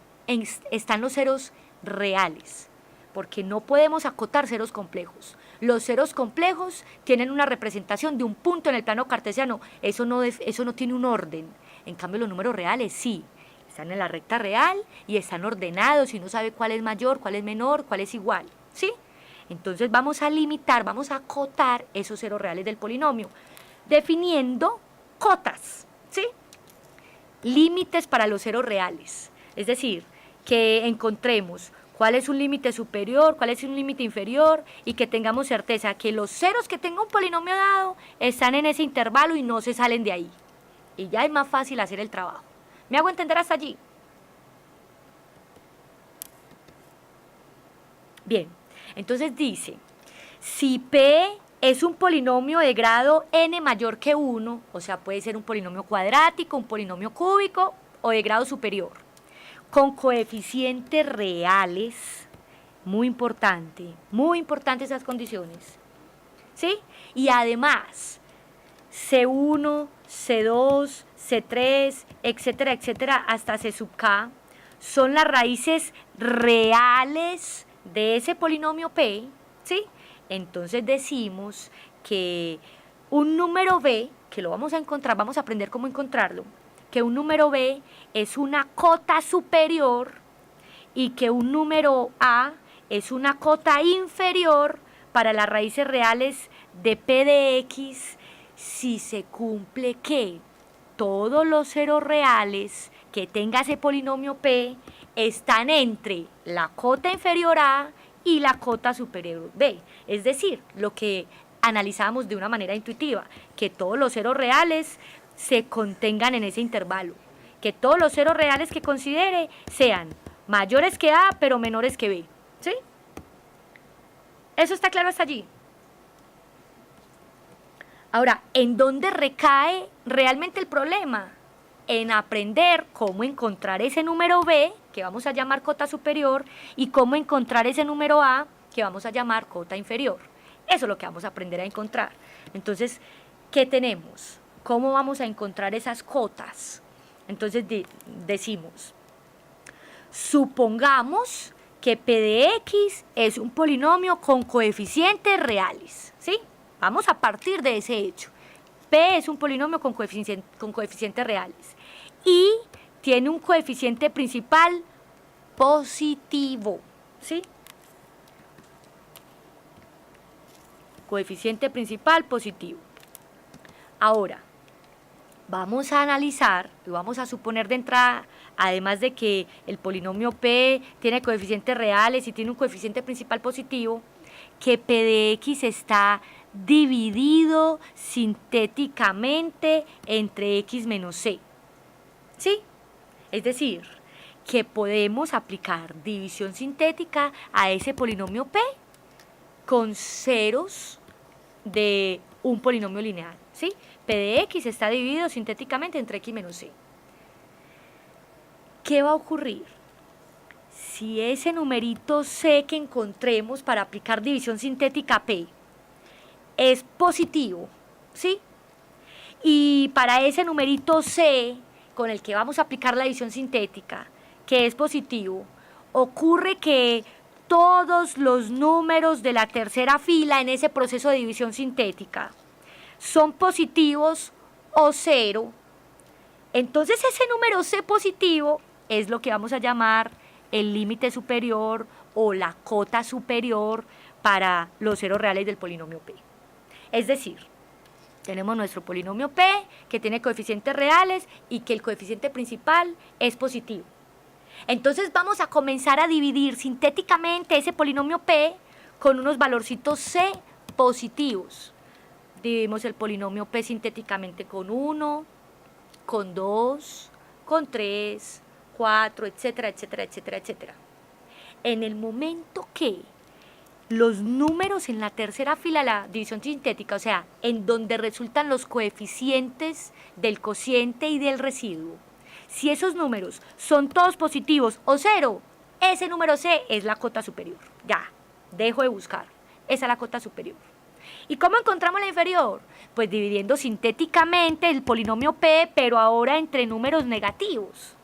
están los ceros reales, porque no podemos acotar ceros complejos. Los ceros complejos tienen una representación de un punto en el plano cartesiano, eso no tiene un orden. En cambio, los números reales sí, están en la recta real y están ordenados y uno sabe cuál es mayor, cuál es menor, cuál es igual, ¿sí? Entonces vamos a limitar, vamos a acotar esos ceros reales del polinomio, definiendo cotas, ¿sí? Límites para los ceros reales, es decir, que encontremos cuál es un límite superior, cuál es un límite inferior y que tengamos certeza que los ceros que tenga un polinomio dado están en ese intervalo y no se salen de ahí. Y ya es más fácil hacer el trabajo. ¿Me hago entender hasta allí? Bien, entonces dice, si P es un polinomio de grado n mayor que 1, o sea, puede ser un polinomio cuadrático, un polinomio cúbico o de grado superior, con coeficientes reales, muy importante esas condiciones, ¿sí? Y además, C1, C2, C3, etcétera, etcétera, hasta C sub K, son las raíces reales de ese polinomio P, ¿sí? Entonces decimos que un número B, que lo vamos a encontrar, vamos a aprender cómo encontrarlo, que un número B es una cota superior y que un número A es una cota inferior para las raíces reales de P de X si se cumple que todos los ceros reales que tenga ese polinomio P están entre la cota inferior A y la cota superior B. Es decir, lo que analizamos de una manera intuitiva, que todos los ceros reales se contengan en ese intervalo, que todos los ceros reales que considere sean mayores que A pero menores que B, ¿sí? ¿Eso está claro hasta allí? Ahora, ¿en dónde recae realmente el problema? En aprender cómo encontrar ese número B, que vamos a llamar cota superior, y cómo encontrar ese número A, que vamos a llamar cota inferior. Eso es lo que vamos a aprender a encontrar. Entonces, ¿qué tenemos? ¿Cómo vamos a encontrar esas cotas? Entonces decimos, supongamos que P de X es un polinomio con coeficientes reales, ¿sí? Vamos a partir de ese hecho. P es un polinomio con coeficientes reales y tiene un coeficiente principal positivo, ¿sí? Coeficiente principal positivo. Ahora, vamos a analizar y vamos a suponer de entrada, además de que el polinomio P tiene coeficientes reales y tiene un coeficiente principal positivo, que P de X está dividido sintéticamente entre X menos C, ¿sí? Es decir, que podemos aplicar división sintética a ese polinomio P con ceros de un polinomio lineal, ¿sí? P de X está dividido sintéticamente entre X menos C. ¿Qué va a ocurrir? Si ese numerito C que encontremos para aplicar división sintética a P es positivo, ¿sí? Y para ese numerito C con el que vamos a aplicar la división sintética, que es positivo, ocurre que todos los números de la tercera fila en ese proceso de división sintética son positivos o cero. Entonces ese número C positivo es lo que vamos a llamar el límite superior o la cota superior para los ceros reales del polinomio P. Es decir, tenemos nuestro polinomio P que tiene coeficientes reales y que el coeficiente principal es positivo. Entonces vamos a comenzar a dividir sintéticamente ese polinomio P con unos valorcitos C positivos. Dividimos el polinomio P sintéticamente con 1, con 2, con 3, 4, etcétera, etcétera, etcétera, etcétera. en el momento que los números en la tercera fila de la división sintética, o sea, en donde resultan los coeficientes del cociente y del residuo, si esos números son todos positivos o cero, ese número C es la cota superior. Ya, dejo de buscar. Esa es la cota superior. ¿Y cómo encontramos la inferior? Pues dividiendo sintéticamente el polinomio P, pero ahora entre números negativos.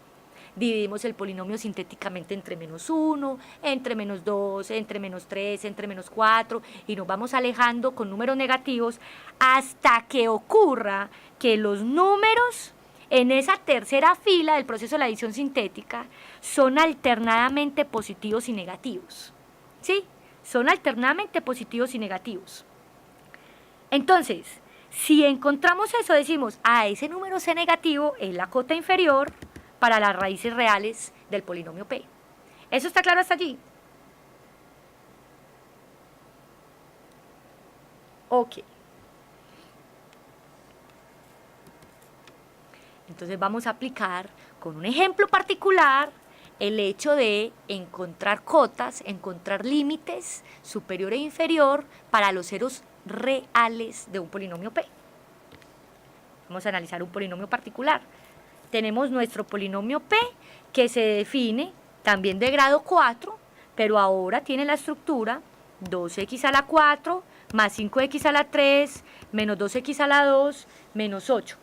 Dividimos el polinomio sintéticamente entre -1, entre -2, entre -3, entre -4, y nos vamos alejando con números negativos hasta que ocurra que los números en esa tercera fila del proceso de la adición sintética son alternadamente positivos y negativos. ¿Sí? Son alternadamente positivos y negativos. Entonces, si encontramos eso, decimos, ese número C negativo es la cota inferior para las raíces reales del polinomio P. ¿Eso está claro hasta allí? Ok. Entonces vamos a aplicar con un ejemplo particular el hecho de encontrar cotas, encontrar límites superior e inferior para los ceros reales de un polinomio P. Vamos a analizar un polinomio particular. Tenemos nuestro polinomio P que se define también de grado 4, pero ahora tiene la estructura 2x a la 4 más 5x a la 3 menos 2x a la 2 menos 8.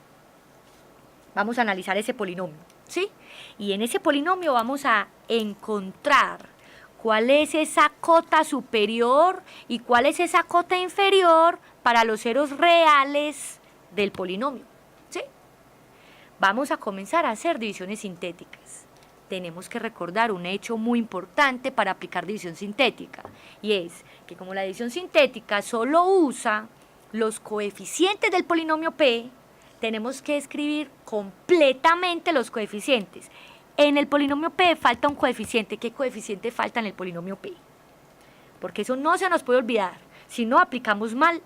Vamos a analizar ese polinomio, ¿sí? Y en ese polinomio vamos a encontrar cuál es esa cota superior y cuál es esa cota inferior para los ceros reales del polinomio, ¿sí? Vamos a comenzar a hacer divisiones sintéticas. Tenemos que recordar un hecho muy importante para aplicar división sintética, y es que como la división sintética solo usa los coeficientes del polinomio P, tenemos que escribir completamente los coeficientes. En el polinomio P falta un coeficiente. ¿Qué coeficiente falta en el polinomio P? Porque eso no se nos puede olvidar si no aplicamos mal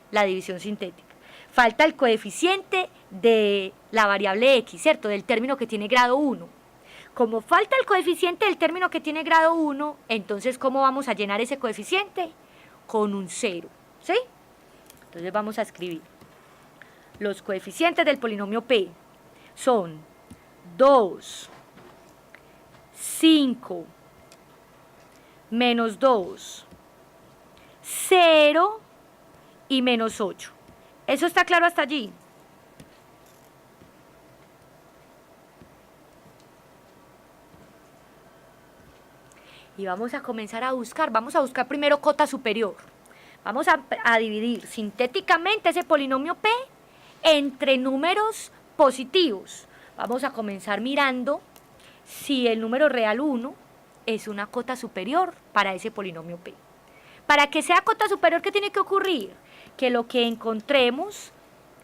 la división sintética. Falta el coeficiente de la variable x, ¿cierto? Del término que tiene grado 1. Como falta el coeficiente del término que tiene grado 1, entonces ¿cómo vamos a llenar ese coeficiente? Con un 0, ¿sí? Entonces vamos a escribir. Los coeficientes del polinomio P son 2, 5, menos 2, 0 y menos 8. ¿Eso está claro hasta allí? Y vamos a comenzar a buscar. Vamos a buscar primero cota superior. Vamos a dividir sintéticamente ese polinomio P entre números positivos. Vamos a comenzar mirando si el número real 1 es una cota superior para ese polinomio P. Para que sea cota superior, ¿qué tiene que ocurrir? Que lo que encontremos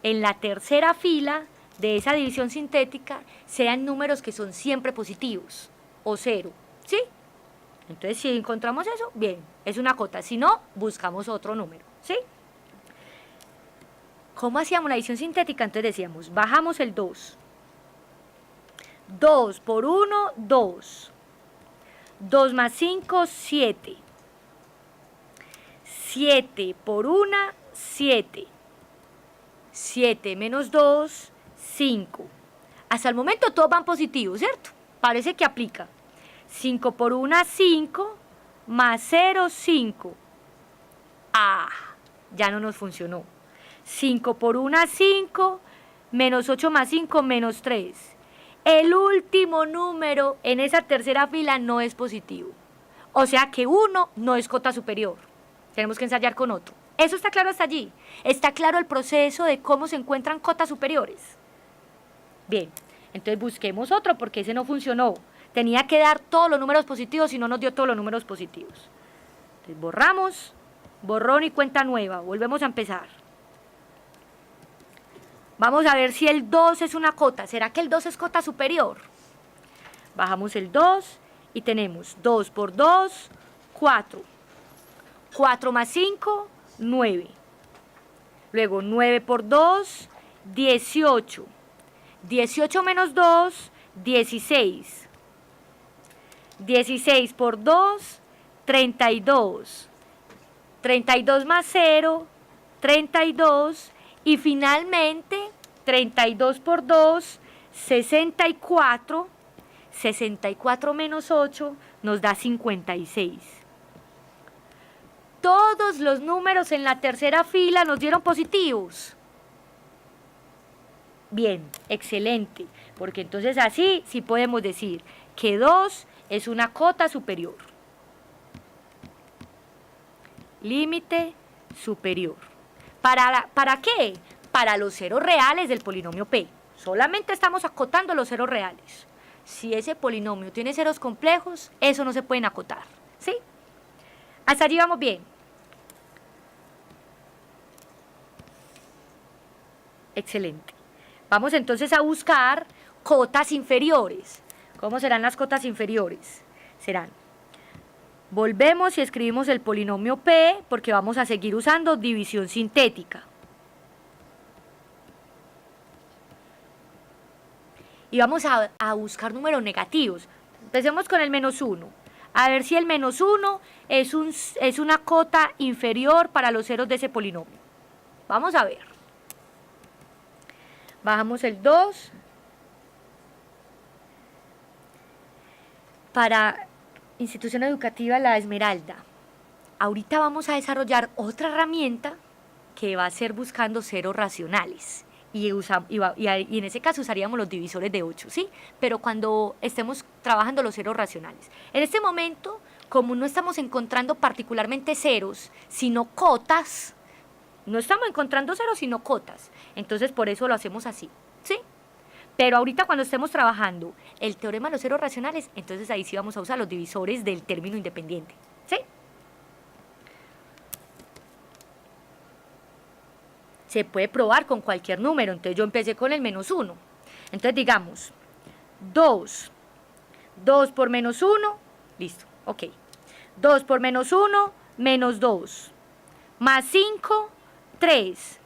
en la tercera fila de esa división sintética sean números que son siempre positivos o 0, ¿sí? Entonces, si encontramos eso, bien, es una cota. Si no, buscamos otro número, ¿sí? ¿Cómo hacíamos la división sintética? Entonces decíamos, bajamos el 2. 2 por 1, 2. 2 más 5, 7. 7 por 1, 7. 7 menos 2, 5. Hasta el momento todos van positivos, ¿cierto? Parece que aplica. 5 por 1, 5, más 0, 5. Ya no nos funcionó. 5 por 1, 5, menos 8 más 5, menos 3. El último número en esa tercera fila no es positivo. O sea que 1 no es cota superior. Tenemos que ensayar con otro. ¿Eso está claro hasta allí? ¿Está claro el proceso de cómo se encuentran cotas superiores? Bien, entonces busquemos otro porque ese no funcionó. Tenía que dar todos los números positivos y no nos dio todos los números positivos. Entonces borramos, borrón y cuenta nueva. Volvemos a empezar. Vamos a ver si el 2 es una cota. ¿Será que el 2 es cota superior? Bajamos el 2 y tenemos 2 por 2, 4. 4 más 5, 9. Luego 9 por 2, 18. 18 menos 2, 16. 16 por 2, 32. 32 más 0, 32. Y finalmente, 32 por 2, 64. 64 menos 8 nos da 56. Todos los números en la tercera fila nos dieron positivos. Bien, excelente, porque entonces así sí podemos decir que 2 es una cota superior. Límite superior. ¿Para qué? Para los ceros reales del polinomio P. Solamente estamos acotando los ceros reales. Si ese polinomio tiene ceros complejos, eso no se pueden acotar, ¿sí? Hasta allí vamos bien. Excelente. Vamos entonces a buscar cotas inferiores. ¿Cómo serán las cotas inferiores? Serán, volvemos y escribimos el polinomio P porque vamos a seguir usando división sintética. Y vamos a buscar números negativos. Empecemos con el menos 1. A ver si el menos 1 es una cota inferior para los ceros de ese polinomio. Vamos a ver. Bajamos el 2. Para institución educativa La Esmeralda. Ahorita vamos a desarrollar otra herramienta que va a ser buscando ceros racionales. Y en ese caso usaríamos los divisores de 8, ¿sí? Pero cuando estemos trabajando los ceros racionales. En este momento, como no estamos encontrando particularmente ceros, sino cotas, no estamos encontrando ceros, sino cotas. Entonces, por eso lo hacemos así, ¿sí? Pero ahorita cuando estemos trabajando el teorema de los ceros racionales, entonces ahí sí vamos a usar los divisores del término independiente, ¿sí? Se puede probar con cualquier número. Entonces yo empecé con el menos 1. Entonces digamos, 2. 2 por menos 1, listo, ok. 2 por menos 1, menos 2. Más 5, 3.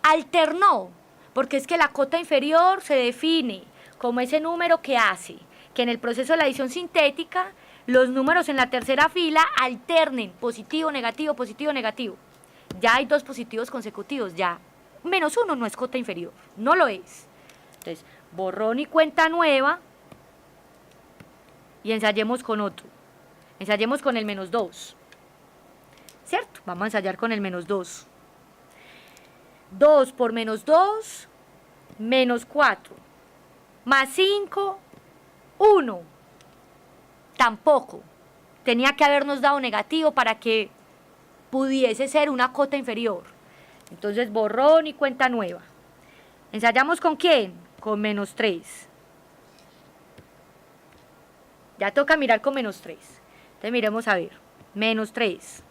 Alternó, porque es que la cota inferior se define como ese número que hace que en el proceso de la adición sintética los números en la tercera fila alternen positivo, negativo, positivo, negativo. Ya hay 2 positivos consecutivos, ya. Menos 1 no es cota inferior, no lo es. Entonces, borrón y cuenta nueva y ensayemos con otro. Ensayemos con el menos 2. ¿Cierto? Vamos a ensayar con el menos 2. 2 por menos 2, menos 4. Más 5, 1. Tampoco. Tenía que habernos dado negativo para que pudiese ser una cota inferior. Entonces, borrón y cuenta nueva. ¿Ensayamos con quién? Con menos 3. Ya toca mirar con menos 3. Entonces, miremos a ver. Menos 3.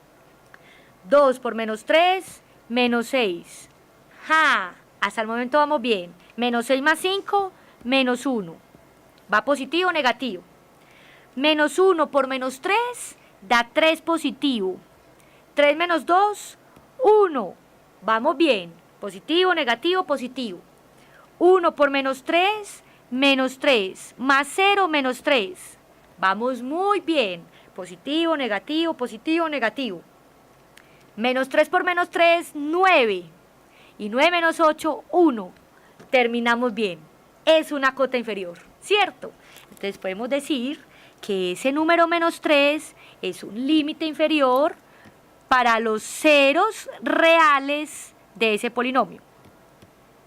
2 por menos 3, menos 6. ¡Ja! Hasta el momento vamos bien. Menos 6 más 5, menos 1. ¿Va positivo o negativo? Menos 1 por menos 3 da 3 positivo. 3 menos 2, 1. Vamos bien. Positivo, negativo, positivo. 1 por menos 3, menos 3. Más 0, menos 3. Vamos muy bien. Positivo, negativo, positivo, negativo. Menos 3 por menos 3, 9. Y 9 menos 8, 1. Terminamos bien. Es una cota inferior, ¿cierto? Entonces podemos decir que ese número menos 3 es un límite inferior para los ceros reales de ese polinomio.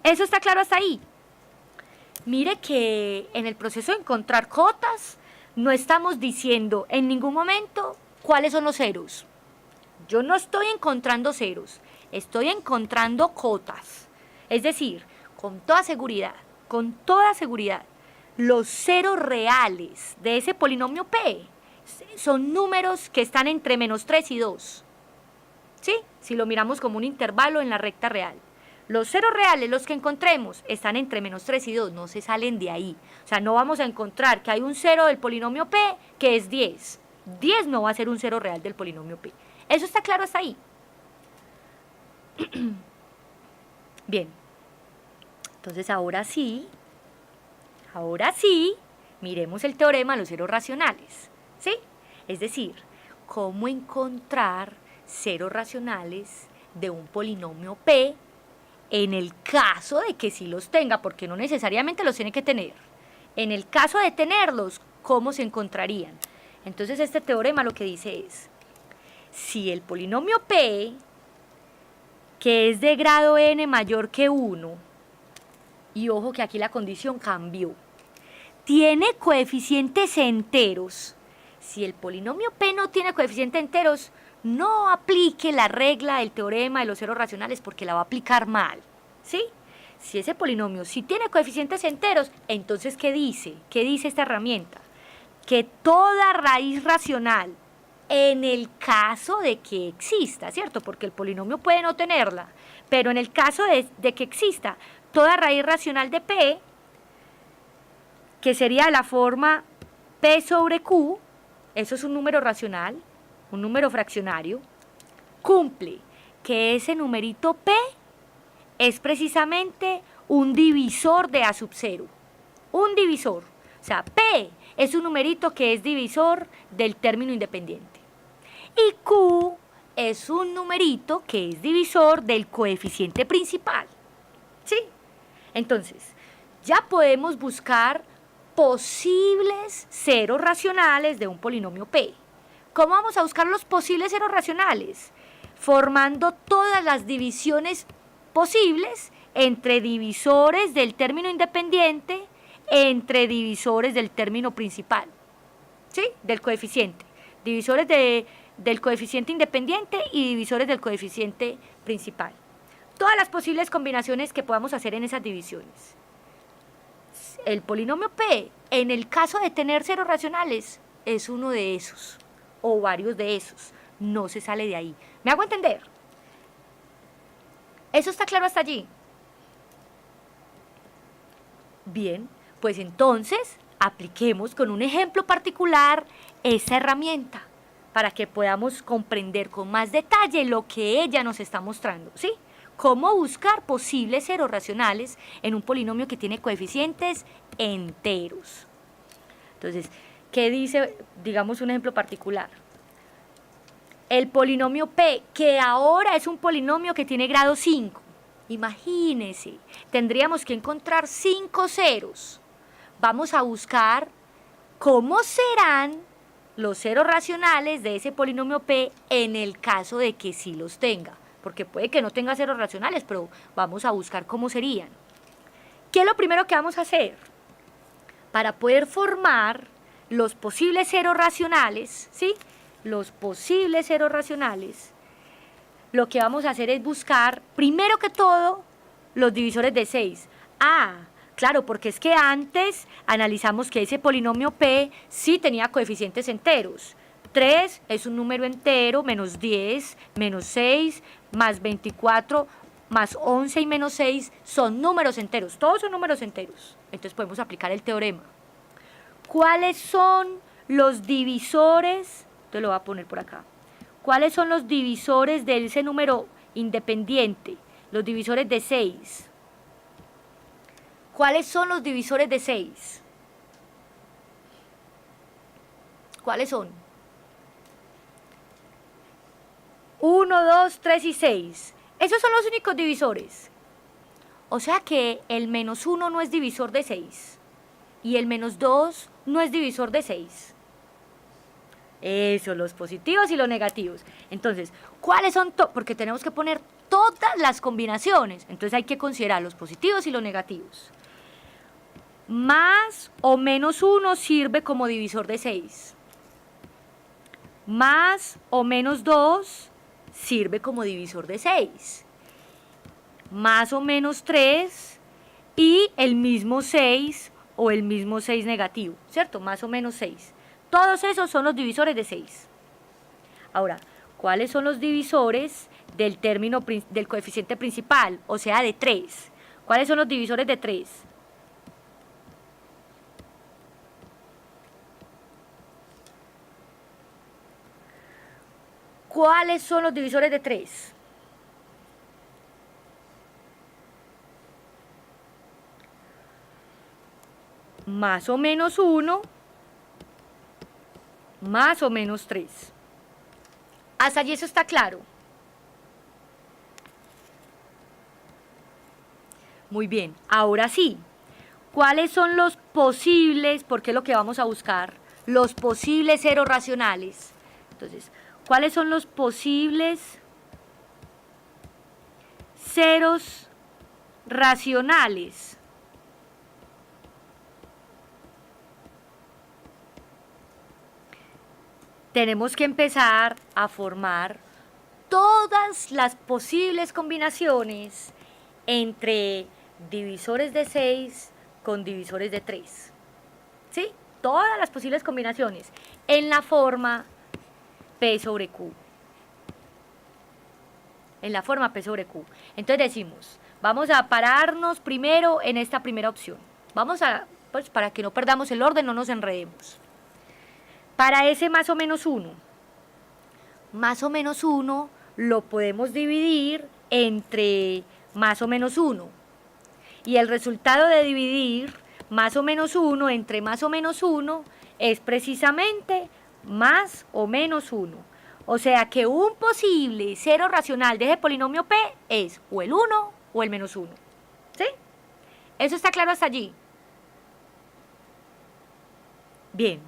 ¿Eso está claro hasta ahí? Mire que en el proceso de encontrar cotas no estamos diciendo en ningún momento cuáles son los ceros. Yo no estoy encontrando ceros, estoy encontrando cotas. Es decir, con toda seguridad, los ceros reales de ese polinomio P son números que están entre menos 3 y 2. ¿Sí? Si lo miramos como un intervalo en la recta real. Los ceros reales, los que encontremos, están entre menos 3 y 2, no se salen de ahí. O sea, no vamos a encontrar que hay un cero del polinomio P que es 10. 10 no va a ser un cero real del polinomio P. ¿Eso está claro hasta ahí? Bien. Entonces, ahora sí, miremos el teorema de los ceros racionales. ¿sí? Es decir, cómo encontrar ceros racionales de un polinomio P en el caso de que sí los tenga, porque no necesariamente los tiene que tener. En el caso de tenerlos, ¿cómo se encontrarían? Entonces este teorema lo que dice es, si el polinomio P, que es de grado n mayor que 1, y ojo que aquí la condición cambió, tiene coeficientes enteros. Si el polinomio P no tiene coeficientes enteros, no aplique la regla del teorema de los ceros racionales porque la va a aplicar mal, ¿sí? Si ese polinomio sí tiene coeficientes enteros, entonces ¿qué dice? ¿Qué dice esta herramienta? Que toda raíz racional, en el caso de que exista, ¿cierto? Porque el polinomio puede no tenerla, pero en el caso de que exista toda raíz racional de P, que sería la forma P sobre Q, eso es un número racional, un número fraccionario, cumple que ese numerito P es precisamente un divisor de A sub 0. Un divisor. O sea, P es un numerito que es divisor del término independiente. Y Q es un numerito que es divisor del coeficiente principal. ¿Sí? Entonces, ya podemos buscar posibles ceros racionales de un polinomio P. ¿Cómo vamos a buscar los posibles ceros racionales? Formando todas las divisiones posibles entre divisores del término independiente, entre divisores del término principal, ¿sí? Del coeficiente. Divisores del coeficiente independiente y divisores del coeficiente principal. Todas las posibles combinaciones que podamos hacer en esas divisiones. El polinomio P, en el caso de tener ceros racionales, es uno de esos, o varios de esos. No se sale de ahí. ¿Me hago entender? ¿Eso está claro hasta allí? Bien, pues entonces apliquemos con un ejemplo particular esa herramienta para que podamos comprender con más detalle lo que ella nos está mostrando, ¿sí? Cómo buscar posibles ceros racionales en un polinomio que tiene coeficientes enteros. Entonces, ¿qué dice? Digamos un ejemplo particular. El polinomio P, que ahora es un polinomio que tiene grado 5. Imagínense, tendríamos que encontrar 5 ceros. Vamos a buscar cómo serán los ceros racionales de ese polinomio P en el caso de que sí los tenga. Porque puede que no tenga ceros racionales, pero vamos a buscar cómo serían. ¿Qué es lo primero que vamos a hacer? Para poder formar los posibles ceros racionales, ¿sí? Los posibles ceros racionales, lo que vamos a hacer es buscar, primero que todo, los divisores de 6. Ah, claro, porque es que antes analizamos que ese polinomio P sí tenía coeficientes enteros. 3 es un número entero, menos 10, menos 6, más 24, más 11 y menos 6 son números enteros. Todos son números enteros. Entonces podemos aplicar el teorema. ¿Cuáles son los divisores? Te lo voy a poner por acá. ¿Cuáles son los divisores de ese número independiente? Los divisores de 6. ¿Cuáles son los divisores de 6? ¿Cuáles son? 1, 2, 3 y 6. Esos son los únicos divisores. O sea que el menos 1 no es divisor de 6. Y el menos 2 no es divisor de 6. Eso, los positivos y los negativos. Entonces, ¿cuáles son? Porque tenemos que poner todas las combinaciones. Entonces hay que considerar los positivos y los negativos. Más o menos 1 sirve como divisor de 6. Más o menos 2 sirve como divisor de 6. Más o menos 3 y el mismo 6 o el mismo 6 negativo, ¿cierto? Más o menos 6. Todos esos son los divisores de 6. Ahora, ¿cuáles son los divisores del término del coeficiente principal? O sea, de 3. ¿Cuáles son los divisores de 3? ¿Cuáles son los divisores de 3? Más o menos 1 más o menos 3. Hasta allí eso está claro. Muy bien, ahora sí. ¿Cuáles son los posibles, porque es lo que vamos a buscar, los posibles ceros racionales? Entonces, ¿cuáles son los posibles ceros racionales? Tenemos que empezar a formar todas las posibles combinaciones entre divisores de 6 con divisores de 3. ¿Sí? Todas las posibles combinaciones en la forma P sobre Q. En la forma P sobre Q. Entonces decimos, vamos a pararnos primero en esta primera opción. Vamos a, pues para que no perdamos el orden, no nos enredemos. Para ese más o menos 1 lo podemos dividir entre más o menos 1. Y el resultado de dividir más o menos 1 entre más o menos 1 es precisamente más o menos 1. O sea que un posible cero racional de ese polinomio P es o el 1 o el menos 1. ¿Sí? ¿Eso está claro hasta allí? Bien.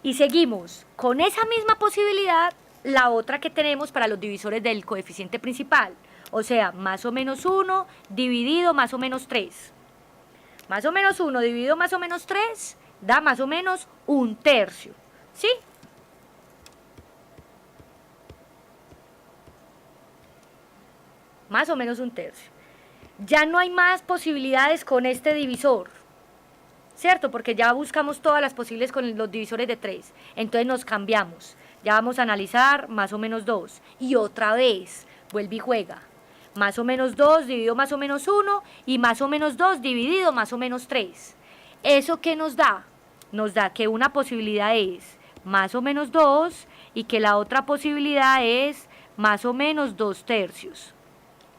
Y seguimos con esa misma posibilidad, la otra que tenemos para los divisores del coeficiente principal. O sea, más o menos 1 dividido más o menos 3. Más o menos 1 dividido más o menos 3 da más o menos 1/3. ¿Sí? Más o menos 1/3. Ya no hay más posibilidades con este divisor. ¿Cierto? Porque ya buscamos todas las posibles con los divisores de 3. Entonces nos cambiamos. Ya vamos a analizar más o menos 2. Y otra vez, vuelve y juega. Más o menos 2 dividido más o menos 1 y más o menos 2 dividido más o menos 3. ¿Eso qué nos da? Nos da que una posibilidad es más o menos 2 y que la otra posibilidad es más o menos 2/3.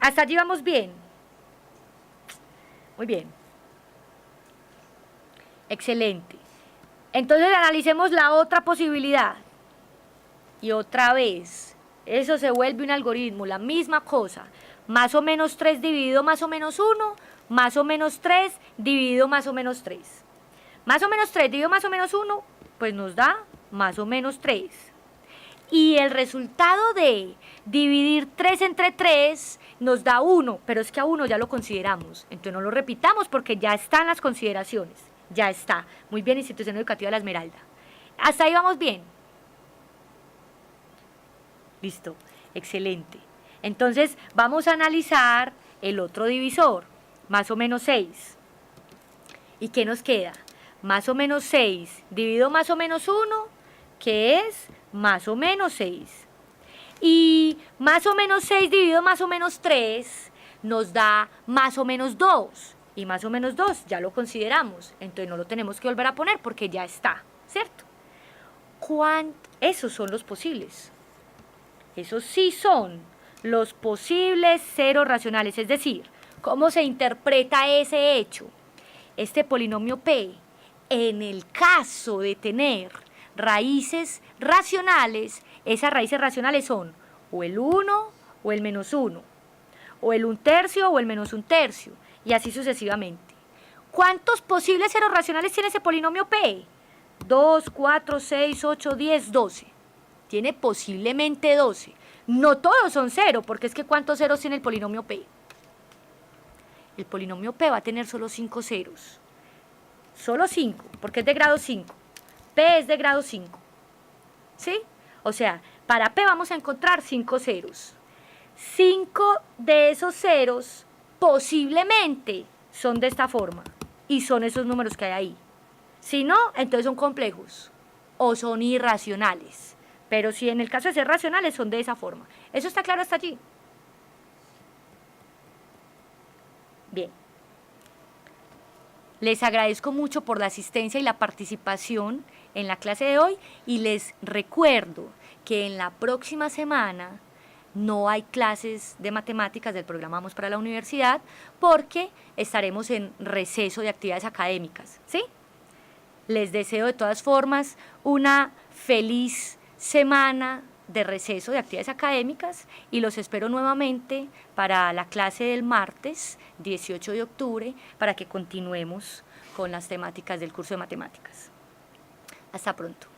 ¿Hasta allí vamos bien? Muy bien. Excelente. Entonces analicemos la otra posibilidad. Y otra vez, eso se vuelve un algoritmo, la misma cosa. Más o menos 3 dividido más o menos 1, más o menos 3 dividido más o menos 3. Más o menos 3 dividido más o menos 1, pues nos da más o menos 3. Y el resultado de dividir 3 entre 3 nos da 1, pero es que a 1 ya lo consideramos. Entonces no lo repitamos porque ya están las consideraciones. Ya está. Muy bien, Institución Educativa La Esmeralda. ¿Hasta ahí vamos bien? Listo. Excelente. Entonces, vamos a analizar el otro divisor. Más o menos 6. ¿Y qué nos queda? Más o menos 6 dividido más o menos 1, que es más o menos 6. Y más o menos 6 dividido más o menos 3 nos da más o menos 2. Y más o menos 2 ya lo consideramos, entonces no lo tenemos que volver a poner porque ya está, ¿cierto? Esos son los posibles. Esos sí son los posibles ceros racionales, es decir, ¿cómo se interpreta ese hecho? Este polinomio P, en el caso de tener raíces racionales, esas raíces racionales son o el 1 o el menos 1, o el 1/3 o el menos 1/3. Y así sucesivamente. ¿Cuántos posibles ceros racionales tiene ese polinomio P? 2, 4, 6, 8, 10, 12. Tiene posiblemente 12. No todos son 0, porque es que ¿cuántos ceros tiene el polinomio P? El polinomio P va a tener solo 5 ceros. Solo 5, porque es de grado 5. P es de grado 5. ¿Sí? O sea, para P vamos a encontrar 5 ceros. 5 de esos ceros posiblemente son de esta forma y son esos números que hay ahí. Si no, entonces son complejos o son irracionales. Pero si en el caso de ser racionales son de esa forma. ¿Eso está claro hasta allí? Bien. Les agradezco mucho por la asistencia y la participación en la clase de hoy y les recuerdo que en la próxima semana no hay clases de matemáticas del programa Vamos para la Universidad porque estaremos en receso de actividades académicas, ¿sí? Les deseo de todas formas una feliz semana de receso de actividades académicas y los espero nuevamente para la clase del martes 18 de octubre para que continuemos con las temáticas del curso de matemáticas. Hasta pronto.